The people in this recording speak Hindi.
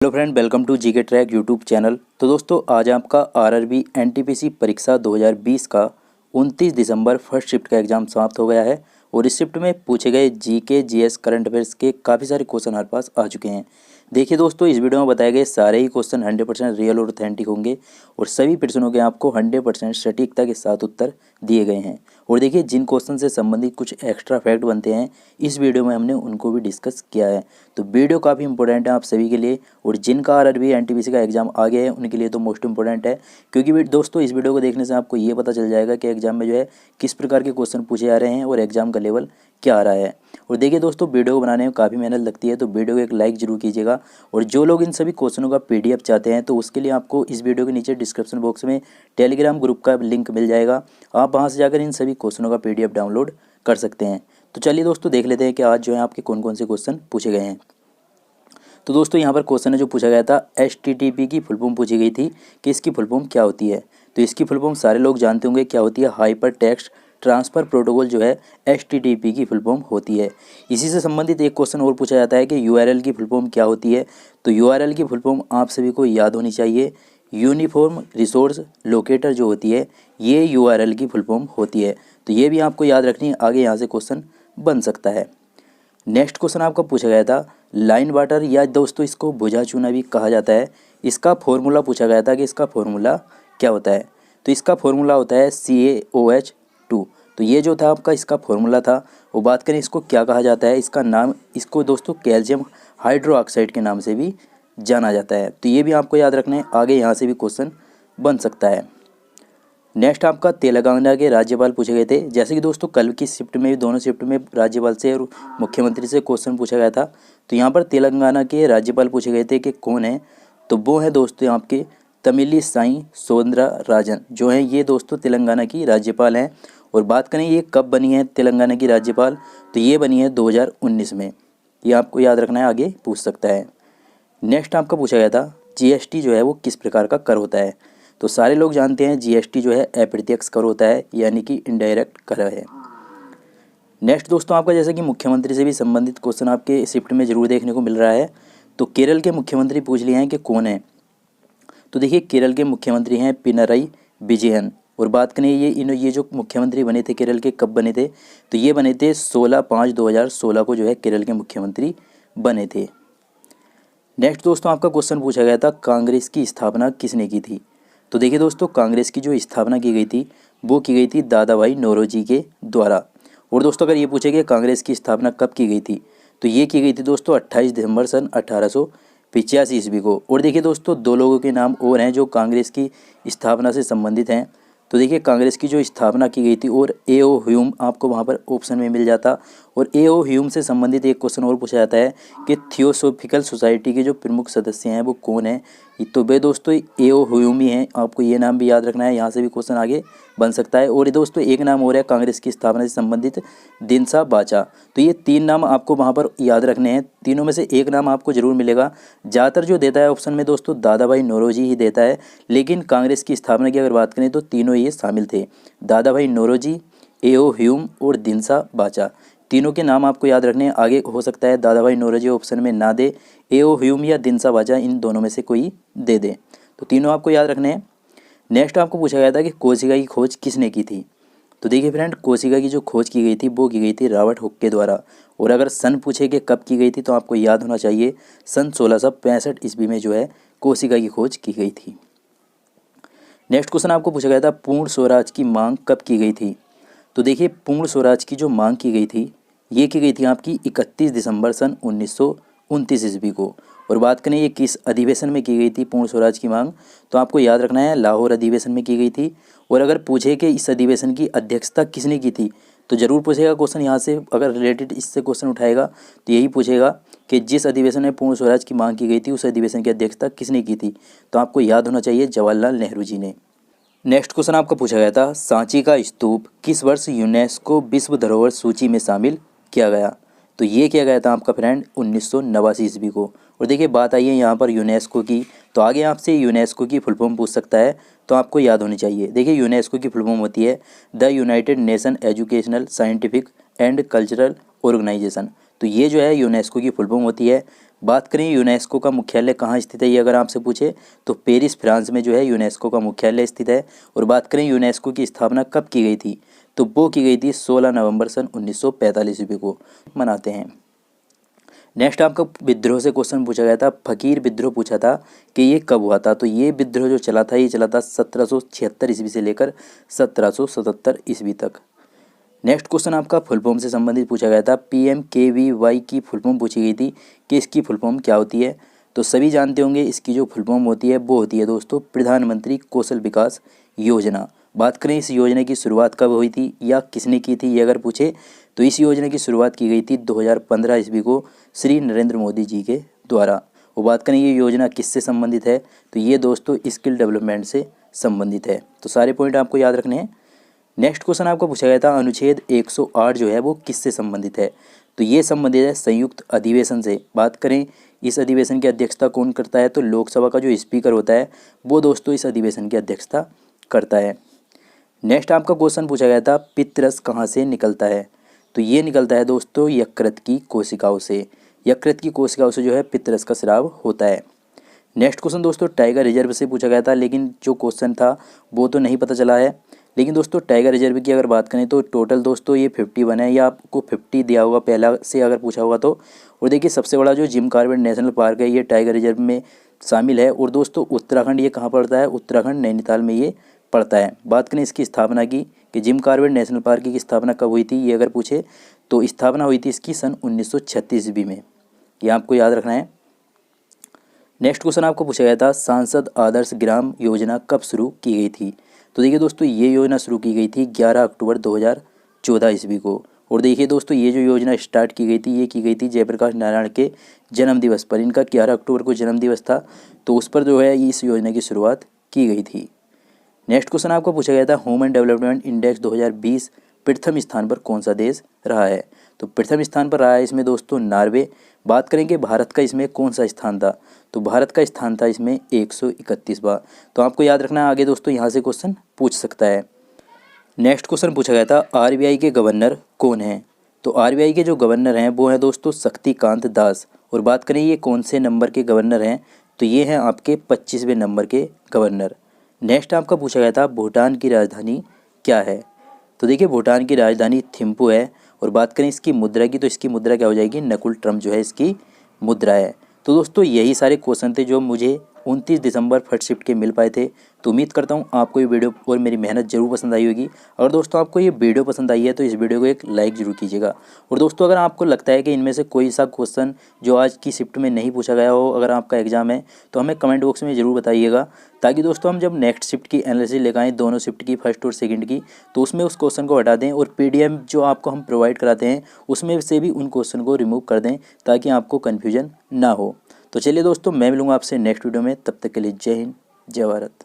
Hello friend, welcome to GK track YouTube channel. तो दोस्तों, आज आपका आरआरबी एनटीपीसी परीक्षा 2020 का 29 दिसंबर फर्स्ट शिफ्ट का एग्ज़ाम समाप्त हो गया है और इस शिफ्ट में पूछे गए जीके जीएस करंट अफेयर्स के काफ़ी सारे क्वेश्चन हमारे पास आ चुके हैं। देखिए दोस्तों, इस वीडियो में बताए गए सारे ही क्वेश्चन 100% रियल और ऑथेंटिक होंगे और सभी प्रश्नों के आपको 100% सटीकता के साथ उत्तर दिए गए हैं। और देखिए, जिन क्वेश्चन से संबंधित कुछ एक्स्ट्रा फैक्ट बनते हैं, इस वीडियो में हमने उनको भी डिस्कस किया है। तो वीडियो काफ़ी इंपॉर्टेंट है आप सभी के लिए, और जिनका आरआरबी एनटीपीसी का एग्जाम आ गया है उनके लिए तो मोस्ट इंपॉर्टेंट है, क्योंकि दोस्तों इस वीडियो को देखने से आपको ये पता चल जाएगा कि एग्जाम में जो है किस प्रकार के क्वेश्चन पूछे जा रहे हैं और एग्जाम का लेवल क्या आ रहा है। और देखिए दोस्तों, वीडियो को बनाने में काफ़ी मेहनत लगती है, तो वीडियो को एक लाइक जरूर कीजिएगा। और जो लोग इन सभी क्वेश्चनों का पीडीएफ चाहते हैं, तो उसके लिए आपको इस वीडियो के नीचे डिस्क्रिप्शन बॉक्स में टेलीग्राम ग्रुप का लिंक मिल जाएगा। आप वहाँ से जाकर इन सभी क्वेश्चनों का पीडीएफ डाउनलोड कर सकते हैं। तो चलिए दोस्तों, देख लेते हैं कि आज जो है आपके कौन कौन से क्वेश्चन पूछे गए हैं। तो दोस्तों, यहाँ पर क्वेश्चन है जो पूछा गया था, HTTP की फुल फॉर्म पूछी गई थी कि इसकी फुल फॉर्म क्या होती है। तो इसकी फुल फॉर्म सारे लोग जानते होंगे क्या होती है। हाइपर टेक्स्ट ट्रांसफ़र प्रोटोकॉल जो है HTTP की फुल फॉर्म होती है। इसी से संबंधित एक क्वेश्चन और पूछा जाता है कि URL की फुल फॉर्म क्या होती है। तो URL की फुल फॉर्म आप सभी को याद होनी चाहिए, यूनिफॉर्म रिसोर्स लोकेटर जो होती है, ये URL की फुल फॉर्म होती है। तो ये भी आपको याद रखनी है, आगे यहाँ से क्वेश्चन बन सकता है। नेक्स्ट क्वेश्चन आपका पूछा गया था, लाइन वाटर या दोस्तों इसको बुझा चूना भी कहा जाता है, इसका फॉर्मूला पूछा गया था कि इसका फॉर्मूला क्या होता है। तो इसका फॉर्मूला होता है CaOH2। तो ये जो था आपका इसका फॉर्मूला था। वो बात करें इसको क्या कहा जाता है, इसका नाम, इसको दोस्तों कैल्शियम हाइड्रोक्साइड के नाम से भी जाना जाता है। तो ये भी आपको याद रखना है, आगे यहाँ से भी क्वेश्चन बन सकता है। नेक्स्ट आपका तेलंगाना के राज्यपाल पूछे गए थे। जैसे कि दोस्तों कल की शिफ्ट में भी, दोनों शिफ्ट में राज्यपाल से और मुख्यमंत्री से क्वेश्चन पूछा गया था। तो यहाँ पर तेलंगाना के राज्यपाल पूछे गए थे कि कौन है। तो वो है दोस्तों आपके तमिलिसाई सौंदरराजन जो है, ये दोस्तों तेलंगाना की राज्यपाल हैं। और बात करें ये कब बनी है तेलंगाना की राज्यपाल, तो ये बनी है 2019 में। ये आपको याद रखना है, आगे पूछ सकता है। नेक्स्ट आपका पूछा गया था, GST जो है वो किस प्रकार का कर होता है। तो सारे लोग जानते हैं GST जो है अप्रत्यक्ष कर होता है, यानी कि इनडायरेक्ट कर है। नेक्स्ट दोस्तों आपका, जैसे कि मुख्यमंत्री से भी संबंधित क्वेश्चन आपके शिफ्ट में जरूर देखने को मिल रहा है। तो केरल के मुख्यमंत्री पूछ लिए हैं कि कौन है। तो देखिए, केरल के मुख्यमंत्री हैं पिनरई विजयन। और बात करें ये जो मुख्यमंत्री बने थे केरल के, कब बने थे, तो ये बने थे 16/5/2016 को जो है केरल के मुख्यमंत्री बने थे। नेक्स्ट दोस्तों आपका क्वेश्चन पूछा गया था, कांग्रेस की स्थापना किसने की थी। तो देखिए दोस्तों, कांग्रेस की जो स्थापना की गई थी वो की गई थी दादा भाई नौरोजी के द्वारा। और दोस्तों अगर ये पूछे कि कांग्रेस की स्थापना कब की गई थी, तो ये की गई थी दोस्तों 28 दिसंबर सन 1885 ईस्वी को। और देखिए दोस्तों, दो लोगों के नाम और हैं जो कांग्रेस की स्थापना से संबंधित हैं। तो देखिए, कांग्रेस की जो स्थापना की गई थी, और A.O. ह्यूम आपको वहाँ पर ऑप्शन में मिल जाता। और A.O. ह्यूम से संबंधित एक क्वेश्चन और पूछा जाता है कि थियोसॉफिकल सोसाइटी के जो प्रमुख सदस्य हैं वो कौन है। तो वे दोस्तों A.O. ह्यूम ही हैं, आपको ये नाम भी याद रखना है, यहाँ से भी क्वेश्चन आगे बन सकता है। और ये दोस्तों एक नाम और है कांग्रेस की स्थापना से संबंधित, दिनसा बाचा। तो ये तीन नाम आपको वहाँ पर याद रखने हैं, तीनों में से एक नाम आपको जरूर मिलेगा। ज़्यादातर जो देता है ऑप्शन में दोस्तों दादा भाई नौरोजी ही देता है, लेकिन कांग्रेस की स्थापना की अगर बात करें तो तीनों ये शामिल थे, दादा भाई नौरोजी, A.O. ह्यूम और दिनसा बाचा। तीनों के नाम आपको याद रखने हैं, आगे हो सकता है दादा भाई नौरोजी ऑप्शन में ना दे, A.O. ह्यूम या दिनसा बाचा, इन दोनों में से कोई दे दे। तो तीनों आपको याद रखने हैं। नेक्स्ट आपको पूछा गया था कि कोशिका की खोज किसने की थी। तो देखिए फ्रेंड, कोशिका की जो खोज की गई थी वो की गई थी रॉबर्ट हुक के द्वारा। और अगर सन पूछे कि कब की गई थी, तो आपको याद होना चाहिए सन 1665 ईस्वी में जो है कोशिका की खोज की गई थी। नेक्स्ट क्वेश्चन आपको पूछा गया था, पूर्ण स्वराज की मांग कब की गई थी। तो देखिए, पूर्ण स्वराज की जो मांग की गई थी, ये की गई थी आपकी 31 दिसंबर सन 1929 ईस्वी को। और बात करें ये किस अधिवेशन में की गई थी पूर्ण स्वराज की मांग, तो आपको याद रखना है लाहौर अधिवेशन में की गई थी। और अगर पूछे कि इस अधिवेशन की अध्यक्षता किसने की थी, तो जरूर पूछेगा क्वेश्चन यहाँ से, अगर रिलेटेड इससे क्वेश्चन उठाएगा तो यही पूछेगा कि जिस अधिवेशन में पूर्ण स्वराज की मांग की गई थी उस अधिवेशन की अध्यक्षता किसने की थी। तो आपको याद होना चाहिए जवाहरलाल नेहरू जी ने। नेक्स्ट क्वेश्चन आपका पूछा गया था, सांची का स्तूप किस वर्ष यूनेस्को विश्व धरोहर सूची में शामिल किया गया। तो ये किया गया था आपका फ्रेंड 1989 ईस्वी को। और देखिए, बात आई है यहाँ पर यूनेस्को की, तो आगे आपसे यूनेस्को की फुल फॉर्म पूछ सकता है, तो आपको याद होनी चाहिए। देखिए, यूनेस्को की फुल फॉर्म होती है the United Nation Educational Scientific and Cultural Organisation. तो ये जो है यूनेस्को की फुल फॉर्म होती है। बात करें यूनेस्को का मुख्यालय कहाँ स्थित है, ये अगर आपसे पूछे तो पेरिस फ्रांस में जो है यूनेस्को का मुख्यालय स्थित है। और बात करें यूनेस्को की स्थापना कब की गई थी, तो वो की गई थी 16 नवंबर सन 1945 ईस्वी को मनाते हैं। नेक्स्ट आपका विद्रोह से क्वेश्चन पूछा गया था, फकीर विद्रोह पूछा था कि ये कब हुआ था। तो ये विद्रोह जो चला था ये चला था 1776 ईस्वी से लेकर 1777 ईस्वी तक। नेक्स्ट क्वेश्चन आपका फुल फॉर्म से संबंधित पूछा गया था। PMKVY की फुल फॉर्म पूछी गई थी कि इसकी फुल फॉर्म क्या होती है। तो सभी जानते होंगे इसकी जो फुल फॉर्म होती है वो होती है दोस्तों प्रधानमंत्री कौशल विकास योजना। बात करें इस योजना की शुरुआत कब हुई थी या किसने की थी, ये अगर पूछे तो इस योजना की शुरुआत की गई थी 2015 ईस्वी को श्री नरेंद्र मोदी जी के द्वारा। वो बात करें ये योजना किससे संबंधित है, तो ये दोस्तों स्किल डेवलपमेंट से संबंधित है। तो सारे पॉइंट आपको याद रखने हैं। नेक्स्ट क्वेश्चन आपको पूछा गया था अनुच्छेद 108 जो है वो किससे संबंधित है, तो ये संबंधित है संयुक्त अधिवेशन से। बात करें इस अधिवेशन की अध्यक्षता कौन करता है, तो लोकसभा का जो स्पीकर होता है वो दोस्तों इस अधिवेशन की अध्यक्षता करता है। नेक्स्ट आपका क्वेश्चन पूछा गया था पितरस कहाँ से निकलता है, तो ये निकलता है दोस्तों यकृत की कोशिकाओं से। यकृत की कोशिकाओं से जो है पितरस का स्राव होता है। नेक्स्ट क्वेश्चन दोस्तों टाइगर रिजर्व से पूछा गया था, लेकिन जो क्वेश्चन था वो तो नहीं पता चला है। लेकिन दोस्तों टाइगर रिजर्व की अगर बात करें तो टोटल दोस्तों ये 51 है, या आपको 50 दिया होगा पहला से अगर पूछा होगा तो। और देखिए सबसे बड़ा जो जिम कॉर्बेट नेशनल पार्क है ये टाइगर रिजर्व में शामिल है। और दोस्तों उत्तराखंड ये कहाँ पड़ता है, उत्तराखंड नैनीताल में ये पड़ता है। बात करें इसकी स्थापना की कि जिम कॉर्बेट नेशनल पार्क की स्थापना कब हुई थी, ये अगर पूछे तो स्थापना हुई थी इसकी सन 1936 ईस्वी में, ये आपको याद रखना है। नेक्स्ट क्वेश्चन आपको पूछा गया था सांसद आदर्श ग्राम योजना कब शुरू की गई थी, तो देखिए दोस्तों ये योजना शुरू की गई थी 11 अक्टूबर 2014 ईस्वी को। और देखिए दोस्तों ये जो योजना स्टार्ट की गई थी ये की गई थी जयप्रकाश नारायण के जन्म दिवस पर। इनका 11 अक्टूबर को जन्म दिवस था, तो उस पर जो है इस योजना की शुरुआत की गई थी। नेक्स्ट क्वेश्चन आपको पूछा गया था ह्यूमन डेवलपमेंट इंडेक्स 2020 प्रथम स्थान पर कौन सा देश रहा है, तो प्रथम स्थान पर रहा है इसमें दोस्तों नॉर्वे। बात करेंगे भारत का इसमें कौन सा स्थान था, तो भारत का स्थान था इसमें 131वां। तो आपको याद रखना है, आगे दोस्तों यहाँ से क्वेश्चन पूछ सकता है। नेक्स्ट क्वेश्चन पूछा गया था RBI के गवर्नर कौन हैं, तो RBI के जो गवर्नर हैं वो हैं दोस्तों शक्तिकांत दास। और बात करें ये कौन से नंबर के गवर्नर हैं, तो ये हैं आपके 25वें नंबर के गवर्नर। नेक्स्ट आपका पूछा गया था भूटान की राजधानी क्या है, तो देखिए भूटान की राजधानी थिम्पू है। और बात करें इसकी मुद्रा की, तो इसकी मुद्रा क्या हो जाएगी, नकुल ट्रम्प जो है इसकी मुद्रा है। तो दोस्तों यही सारे क्वेश्चन थे जो मुझे 29 दिसंबर फर्स्ट शिफ्ट के मिल पाए थे। तो उम्मीद करता हूँ आपको ये वीडियो और मेरी मेहनत जरूर पसंद आई होगी। अगर दोस्तों आपको ये वीडियो पसंद आई है तो इस वीडियो को एक लाइक जरूर कीजिएगा। और दोस्तों अगर आपको लगता है कि इनमें से कोई सा क्वेश्चन जो आज की शिफ्ट में नहीं पूछा गया हो, अगर आपका एग्जाम है तो हमें कमेंट बॉक्स में ज़रूर बताइएगा, ताकि दोस्तों हम जब नेक्स्ट शिफ्ट की एनालिसिस लेकर आएँ दोनों शिफ्ट की, फर्स्ट और सेकंड की, तो उसमें उस क्वेश्चन को हटा दें और PDF जो आपको हम प्रोवाइड कराते हैं उसमें से भी उन क्वेश्चन को रिमूव कर दें, ताकि आपको कन्फ्यूजन ना हो। तो चलिए दोस्तों मैं मिलूंगा आपसे नेक्स्ट वीडियो में, तब तक के लिए जय हिंद जय भारत।